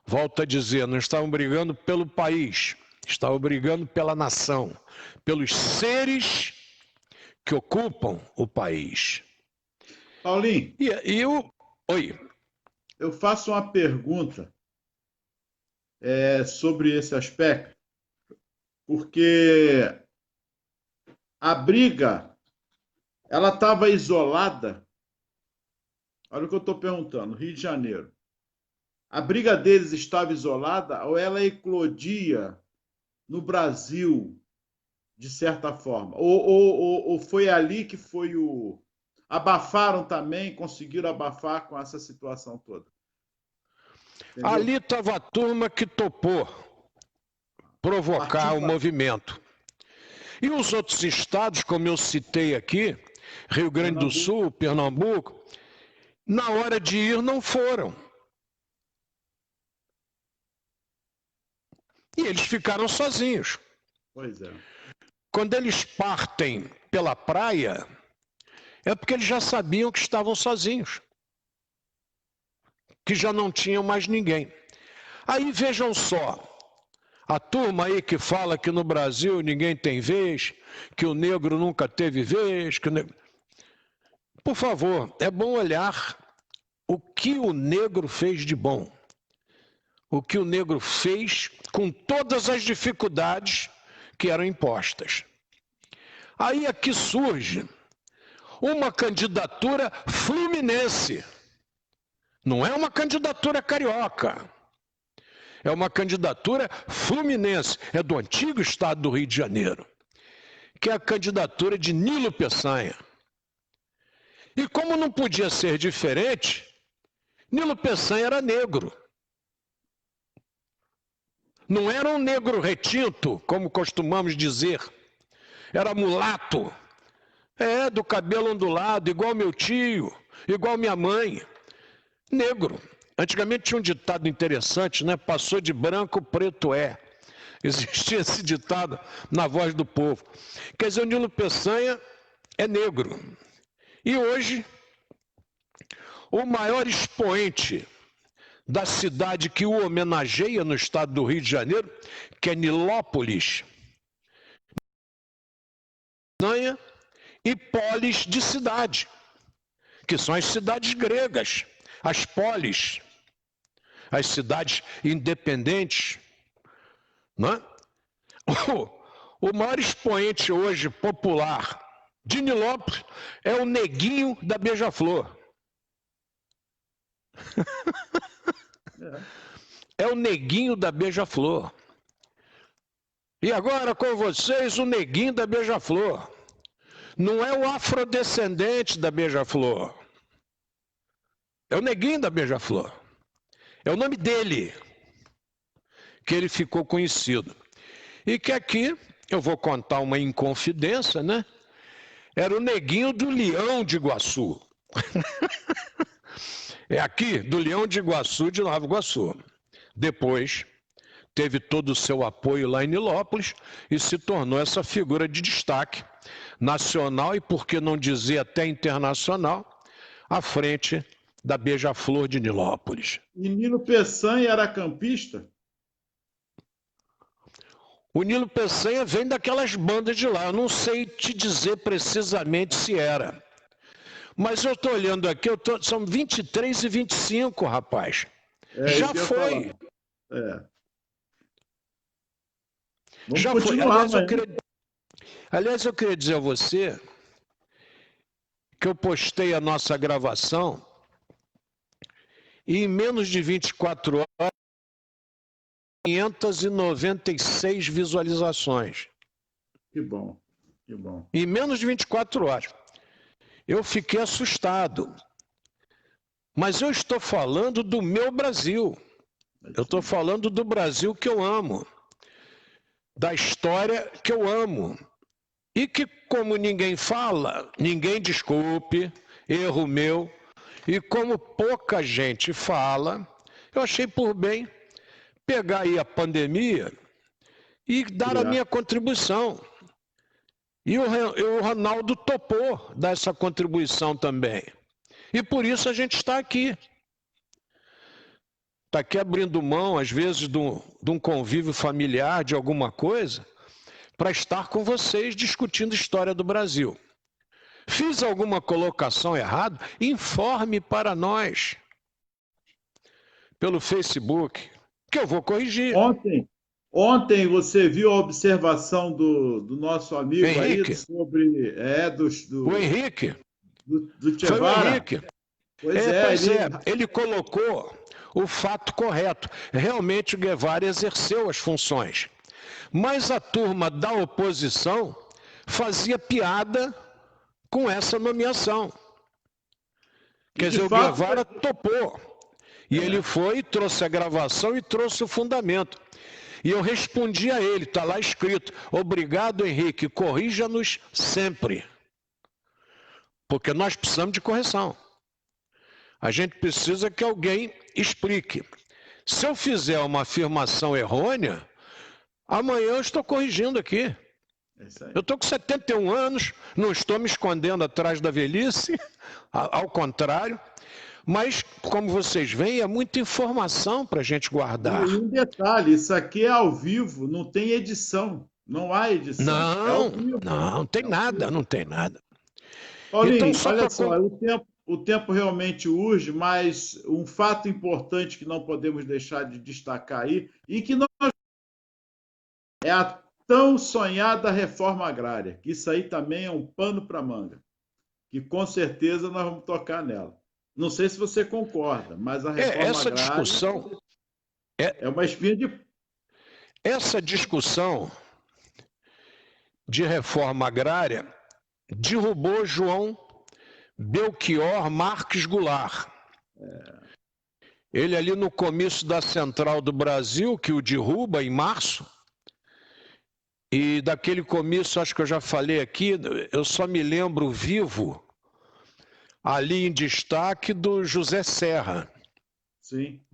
Volto a dizer, não estavam brigando pelo país, estavam brigando pela nação, pelos seres que ocupam o país. Paulinho, Oi. Eu faço uma pergunta sobre esse aspecto, porque a briga, ela estava isolada. Olha o que eu estou perguntando, Rio de Janeiro. A briga deles estava isolada ou ela eclodia no Brasil, de certa forma? Ou foi ali que foi o... Abafaram também, conseguiram abafar com essa situação toda? Entendeu? Ali estava a turma que topou provocar o movimento. E os outros estados, como eu citei aqui, Rio Grande do Sul, Pernambuco, na hora de ir não foram. E eles ficaram sozinhos. Pois é. Quando eles partem pela praia, é porque eles já sabiam que estavam sozinhos, que já não tinham mais ninguém. Aí vejam só, a turma aí que fala que no Brasil ninguém tem vez, que o negro nunca teve vez, que o negro... Por favor, é bom olhar o que o negro fez de bom. O que o negro fez com todas as dificuldades que eram impostas. Aí aqui surge uma candidatura fluminense. Não é uma candidatura carioca. É uma candidatura fluminense. É do antigo estado do Rio de Janeiro. Que é a candidatura de Nilo Peçanha. E como não podia ser diferente, Nilo Peçanha era negro. Não era um negro retinto, como costumamos dizer. Era mulato. Do cabelo ondulado, igual meu tio, igual minha mãe. Negro. Antigamente tinha um ditado interessante, né? Passou de branco, preto é. Existia esse ditado na voz do povo. Quer dizer, o Nilo Peçanha é negro. E hoje, o maior expoente da cidade que o homenageia no estado do Rio de Janeiro, que é Nilópolis, e polis de cidade, que são as cidades gregas, as polis, as cidades independentes. Não é? O maior expoente hoje popular de Nilópolis é o neguinho da Beija-Flor. É o neguinho da Beija-Flor. E agora com vocês, o neguinho da Beija-Flor. Não é o afrodescendente da Beija-Flor. É o neguinho da Beija-Flor. É o nome dele que ele ficou conhecido. E que aqui, eu vou contar uma inconfidência, né? Era o neguinho do Leão de Iguaçu. É aqui, do Leão de Iguaçu, de Nova Iguaçu. Depois, teve todo o seu apoio lá em Nilópolis e se tornou essa figura de destaque nacional e, por que não dizer até internacional, à frente da Beija-Flor de Nilópolis. E Nilo Peçanha era campista? O Nilo Peçanha vem daquelas bandas de lá, eu não sei te dizer precisamente se era. Mas eu estou olhando aqui, são 23 e 25, rapaz. Já foi. Vamos já continuar, foi. Aliás, eu queria dizer a você que eu postei a nossa gravação e em menos de 24 horas, 596 visualizações. Que bom, que bom. Em menos de 24 horas. Eu fiquei assustado. Mas eu estou falando do meu Brasil. Eu estou falando do Brasil que eu amo. Da história que eu amo. E que, como ninguém fala, ninguém desculpe, erro meu. E como pouca gente fala, eu achei por bem pegar aí a pandemia e dar a minha contribuição. E o Ronaldo topou dar essa contribuição também. E por isso a gente está aqui. Está aqui abrindo mão, às vezes, de um convívio familiar, de alguma coisa, para estar com vocês discutindo a história do Brasil. Fiz alguma colocação errada? Informe para nós. Pelo Facebook, que eu vou corrigir. Ontem você viu a observação do nosso amigo Henrique. Aí sobre... O Henrique. Do Che Guevara. Foi o Henrique. Ele colocou o fato correto. Realmente o Guevara exerceu as funções. Mas a turma da oposição fazia piada com essa nomeação. Quer dizer, o Guevara topou. E ele foi, trouxe a gravação e trouxe o fundamento. E eu respondi a ele, está lá escrito: obrigado, Henrique, corrija-nos sempre. Porque nós precisamos de correção. A gente precisa que alguém explique. Se eu fizer uma afirmação errônea, amanhã eu estou corrigindo aqui. Eu estou com 71 anos, não estou me escondendo atrás da velhice, ao contrário. Mas, como vocês veem, é muita informação para a gente guardar. E um detalhe, isso aqui é ao vivo, não tem edição. Não há edição. Não tem nada, não tem nada. Paulinho, então, olha só, o tempo realmente urge, mas um fato importante que não podemos deixar de destacar aí, e que nós... é a tão sonhada reforma agrária, que isso aí também é um pano para manga, que com certeza nós vamos tocar nela. Não sei se você concorda, mas a reforma agrária discussão é uma espinha de... Essa discussão de reforma agrária derrubou João Belchior Marques Goulart. Ele ali no comício da Central do Brasil, que o derruba em março, e daquele comício, acho que eu já falei aqui, eu só me lembro vivo, ali em destaque, do José Serra. Sim.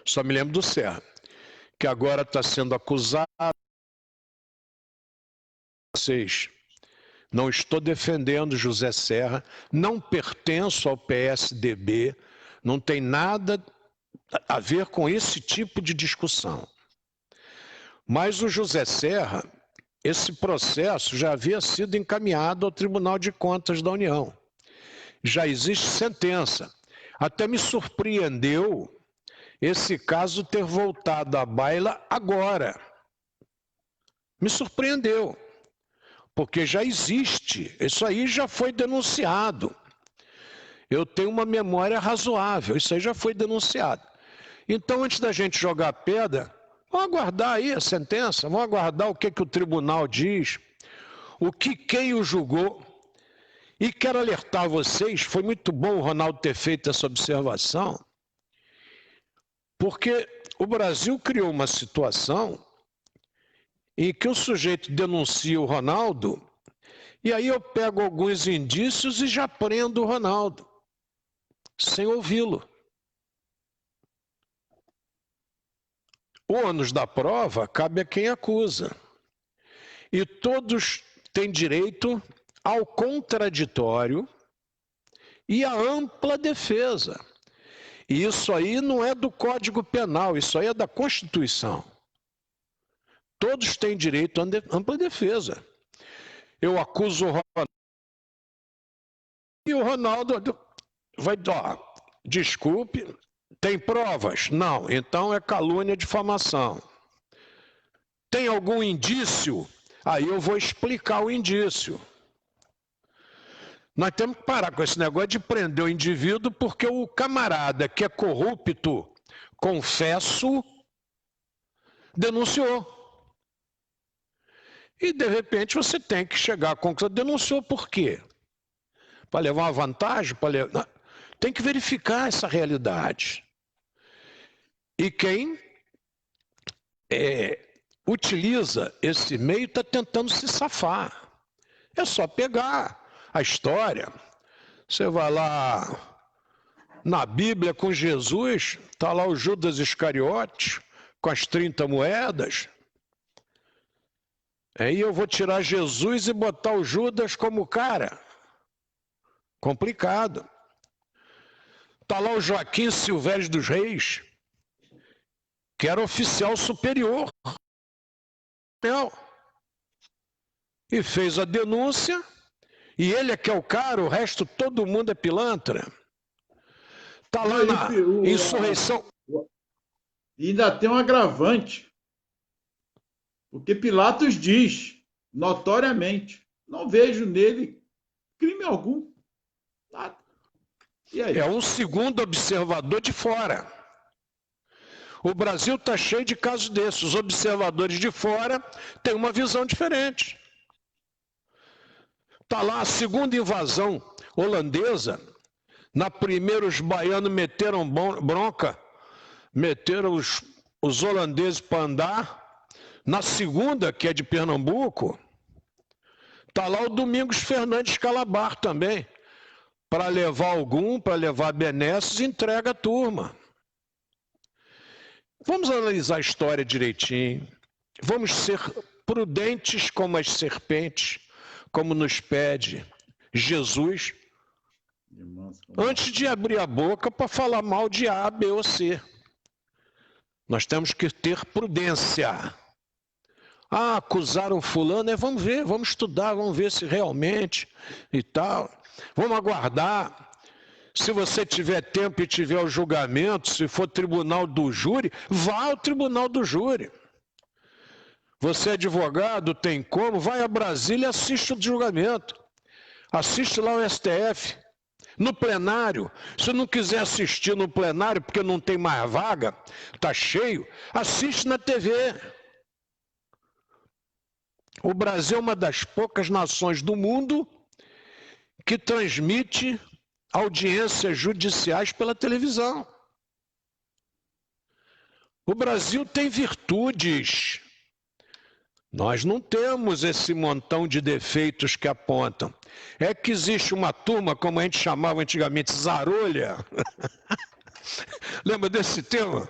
Só me lembro do Serra, que agora está sendo acusado. Vocês Não estou defendendo José Serra, não pertenço ao PSDB, não tem nada a ver com esse tipo de discussão. Mas o José Serra, esse processo já havia sido encaminhado ao Tribunal de Contas da União. Já existe sentença. Até me surpreendeu esse caso ter voltado à baila agora. Me surpreendeu, porque já existe, isso aí já foi denunciado. Eu tenho uma memória razoável, isso aí já foi denunciado. Então, antes da gente jogar pedra, vamos aguardar aí a sentença, vamos aguardar o que o tribunal diz, o que quem o julgou. E quero alertar vocês, foi muito bom o Ronaldo ter feito essa observação, porque o Brasil criou uma situação em que o sujeito denuncia o Ronaldo, e aí eu pego alguns indícios e já prendo o Ronaldo, sem ouvi-lo. O ônus da prova cabe a quem acusa. E todos têm direito ao contraditório e à ampla defesa. E isso aí não é do Código Penal, isso aí é da Constituição. Todos têm direito à ampla defesa. Eu acuso o Ronaldo e o Ronaldo vai dar, desculpe, tem provas? Não, então é calúnia e difamação. Tem algum indício? Aí eu vou explicar o indício. Nós temos que parar com esse negócio de prender o indivíduo porque o camarada que é corrupto, confesso, denunciou. E, de repente, você tem que chegar à conclusão. Denunciou por quê? Para levar uma vantagem? Tem que verificar essa realidade. E quem utiliza esse meio está tentando se safar. É só pegar a história. Você vai lá na Bíblia com Jesus, está lá o Judas Iscariote com as 30 moedas. Aí eu vou tirar Jesus e botar o Judas como cara. Complicado. Está lá o Joaquim Silvério dos Reis, que era oficial superior. E fez a denúncia, e ele é que é o cara, o resto todo mundo é pilantra. Está lá na insurreição. E ainda tem um agravante. Porque Pilatos diz, notoriamente, não vejo nele crime algum. Nada. E aí? É um segundo observador de fora. O Brasil está cheio de casos desses. Os observadores de fora têm uma visão diferente. Está lá a segunda invasão holandesa. Na primeira, os baianos meteram bronca, meteram os holandeses para andar. Na segunda, que é de Pernambuco, está lá o Domingos Fernandes Calabar também. Para levar benesses, entrega a turma. Vamos analisar a história direitinho. Vamos ser prudentes como as serpentes, como nos pede Jesus, antes de abrir a boca para falar mal de A, B ou C. Nós temos que ter prudência. Ah, acusaram fulano, vamos ver, vamos estudar, vamos ver se realmente e tal. Vamos aguardar. Se você tiver tempo e tiver o julgamento, se for tribunal do júri, vá ao tribunal do júri. Você é advogado, tem como, vai a Brasília e assiste o julgamento. Assiste lá o STF. No plenário, se não quiser assistir no plenário porque não tem mais vaga, está cheio, assiste na TV. O Brasil é uma das poucas nações do mundo que transmite audiências judiciais pela televisão. O Brasil tem virtudes. Nós não temos esse montão de defeitos que apontam. É que existe uma turma, como a gente chamava antigamente, zarolha. Lembra desse tema?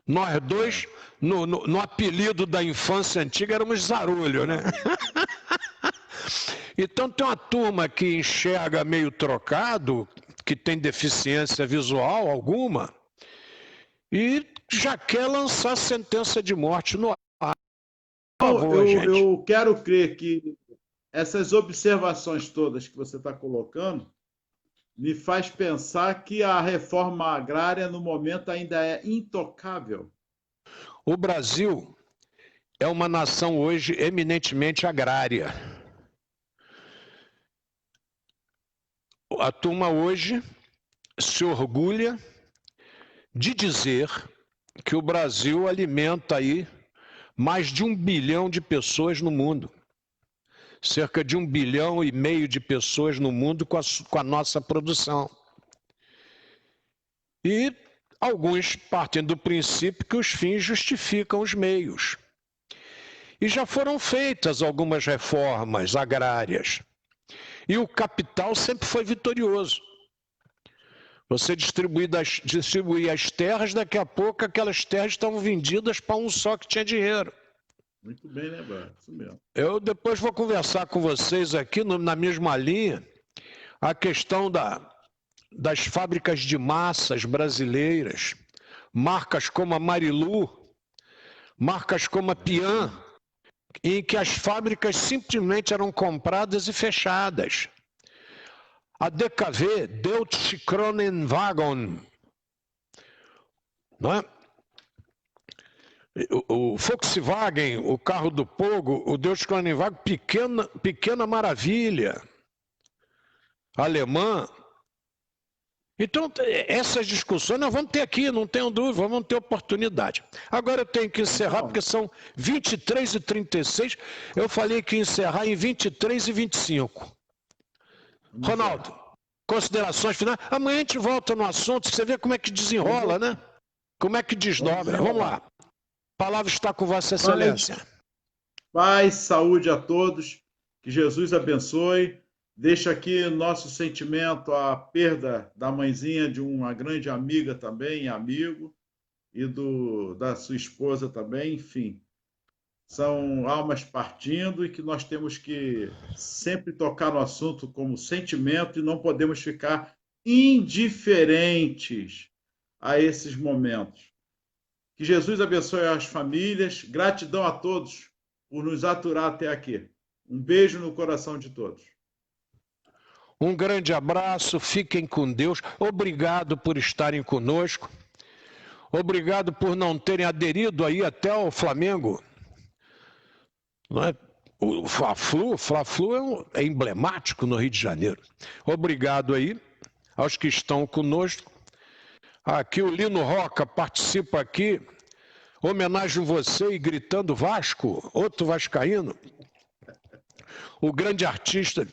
Nós dois, no apelido da infância antiga, éramos zarolho, né? Então tem uma turma que enxerga meio trocado, que tem deficiência visual alguma, e já quer lançar sentença de morte no ar. Por favor, gente. Eu quero crer que essas observações todas que você está colocando me faz pensar que a reforma agrária, no momento, ainda é intocável. O Brasil é uma nação hoje eminentemente agrária. A turma hoje se orgulha de dizer que o Brasil alimenta aí mais de 1 bilhão de pessoas no mundo. Cerca de 1,5 bilhão de pessoas no mundo com a nossa produção. E alguns partem do princípio que os fins justificam os meios. E já foram feitas algumas reformas agrárias. E o capital sempre foi vitorioso. Você distribuir as terras, daqui a pouco aquelas terras estavam vendidas para um só que tinha dinheiro. Muito bem lembrado, isso mesmo. Eu depois vou conversar com vocês aqui na mesma linha a questão das fábricas de massas brasileiras, marcas como a Marilu, marcas como a Pian, em que as fábricas simplesmente eram compradas e fechadas. A DKW, Deutsche Kronenwagen, não é? O Volkswagen, o carro do Pogo, o Deutsche Kronenwagen, pequena maravilha, alemã. Então, essas discussões nós vamos ter aqui, não tenho dúvida, vamos ter oportunidade. Agora eu tenho que encerrar, porque são 23h36, eu falei que ia encerrar em 23h25. Ronaldo, considerações finais? Amanhã a gente volta no assunto, você vê como é que desenrola, né? Como é que desdobra. Vamos lá. A palavra está com Vossa Excelência. Paz, saúde a todos, que Jesus abençoe. Deixa aqui nosso sentimento à perda da mãezinha de uma grande amiga também, amigo, e da sua esposa também, enfim. São almas partindo e que nós temos que sempre tocar no assunto como sentimento e não podemos ficar indiferentes a esses momentos. Que Jesus abençoe as famílias. Gratidão a todos por nos aturar até aqui. Um beijo no coração de todos. Um grande abraço, fiquem com Deus. Obrigado por estarem conosco. Obrigado por não terem aderido aí até ao Flamengo. Não é? O Fla-Flu é emblemático no Rio de Janeiro. Obrigado aí aos que estão conosco. Aqui o Lino Roca participa aqui. Homenagem a você e gritando Vasco, outro vascaíno. O grande artista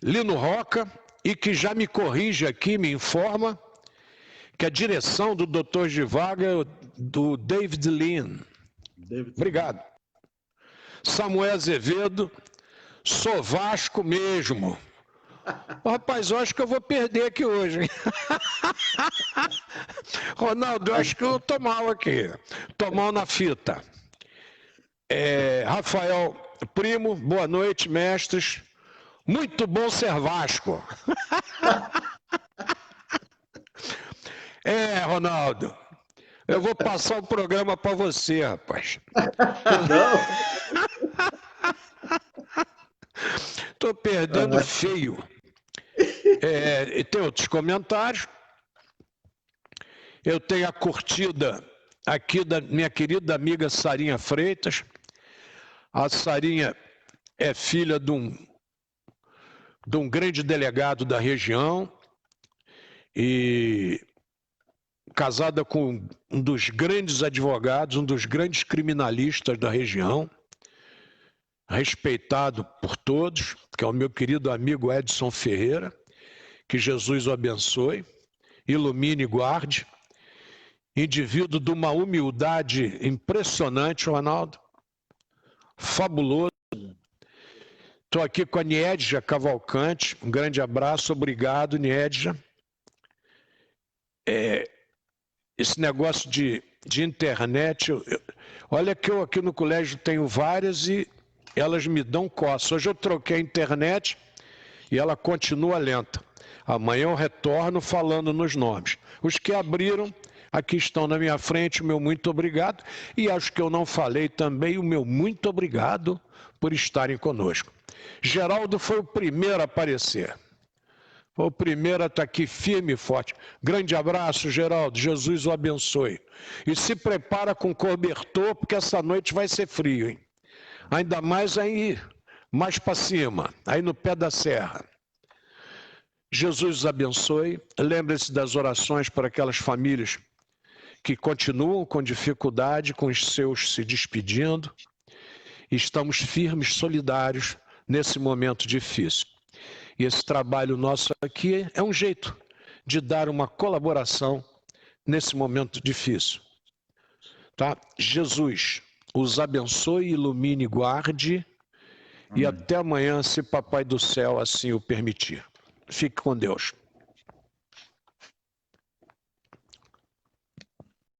Lino Roca, e que já me corrige aqui, me informa que a direção do Dr. Givaga é do David Lean. Obrigado. Samuel Azevedo, sou Vasco mesmo. Rapaz, eu acho que eu vou perder aqui hoje, hein? Ronaldo, eu acho que eu tô mal aqui. Tô mal na fita. Rafael Primo, boa noite, mestres. Muito bom ser Vasco. Ronaldo, eu vou passar o programa para você, rapaz. Tô perdendo feio. E tem outros comentários. Eu tenho a curtida aqui da minha querida amiga Sarinha Freitas. A Sarinha é filha de um grande delegado da região e casada com um dos grandes advogados, um dos grandes criminalistas da região, respeitado por todos, que é o meu querido amigo Edson Ferreira. Que Jesus o abençoe, ilumine e guarde. Indivíduo de uma humildade impressionante, Ronaldo. Fabuloso. Estou aqui com a Niedja Cavalcante. Um grande abraço, obrigado, Niedja. Esse negócio de internet, olha que eu aqui no colégio tenho várias e elas me dão coça. Hoje eu troquei a internet e ela continua lenta. Amanhã eu retorno falando nos nomes. Os que abriram, aqui estão na minha frente, o meu muito obrigado. E aos que eu não falei também, o meu muito obrigado por estarem conosco. Geraldo foi o primeiro a aparecer. Foi o primeiro a estar aqui firme e forte. Grande abraço, Geraldo. Jesus o abençoe. E se prepara com cobertor, porque essa noite vai ser frio, hein? Ainda mais aí, mais para cima, aí no pé da serra. Jesus os abençoe. Lembre-se das orações para aquelas famílias que continuam com dificuldade, com os seus se despedindo. Estamos firmes, solidários nesse momento difícil. E esse trabalho nosso aqui é um jeito de dar uma colaboração nesse momento difícil. Tá? Jesus os abençoe, ilumine e guarde. Amém. E até amanhã, se Papai do Céu assim o permitir. Fique com Deus.